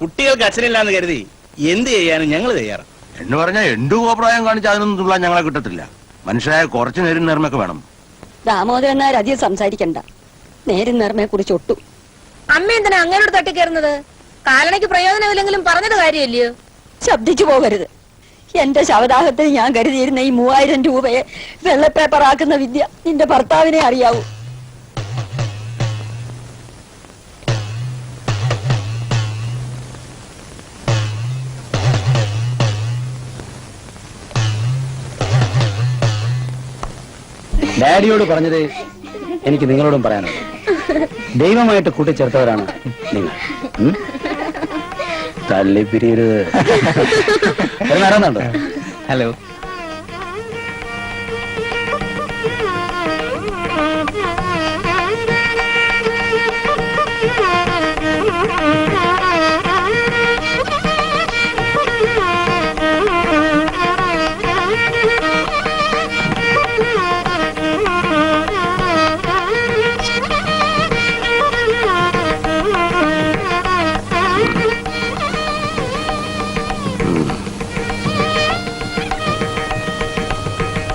കുട്ടികൾക്ക് അച്ഛനില്ലാന്ന് കരുതി എന്ത് ചെയ്യാനും ഞങ്ങൾ തയ്യാറാണ്. എന്ന് പറഞ്ഞാൽ എന്തു കോപ്രായം കാണിച്ച് അതിനൊന്നും തുള്ളാൻ ഞങ്ങളെ കിട്ടത്തില്ല. മനുഷ്യരായ കുറച്ച് നേരം നേർമയൊക്കെ വേണം. ദാമോദരൻ നായർ അധികം സംസാരിക്കണ്ട. നേരും നേർമയെ കുറിച്ച് ഒട്ടു. അമ്മ എന്തിനാ അങ്ങനോട് തട്ടിക്കയറുന്നത്? കാലണയ്ക്ക് പ്രയോജനമില്ലെങ്കിലും പറഞ്ഞത് കാര്യമല്ലയോ? ശബ്ദിച്ചു പോകരുത്. എന്റെ ശവദാഹത്തിന് ഞാൻ കരുതിയിരുന്ന ഈ 3000 രൂപയെ വെള്ളപ്പേപ്പർ ആക്കുന്ന വിദ്യ നിന്റെ ഭർത്താവിനെ അറിയാവൂ. ഡാഡിയോട് പറഞ്ഞത് എനിക്ക് നിങ്ങളോടും പറയാനുണ്ട്. ദൈവമായിട്ട് കൂട്ടിച്ചേർത്തവരാണ് നിങ്ങൾ. തള്ളിപ്പിരിയരുത്. നടന്നുണ്ടോ? ഹലോ.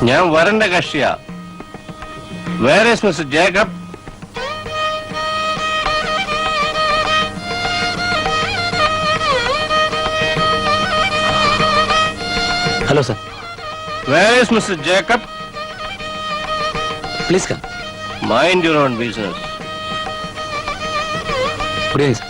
ഞാൻ വരണ്ട കക്ഷിയാ. വേറെ മിസ്റ്റർ ജേക്കബ്? Hello sir. വേറെ mister Jacob? Please come. Mind your own business. Good evening sir.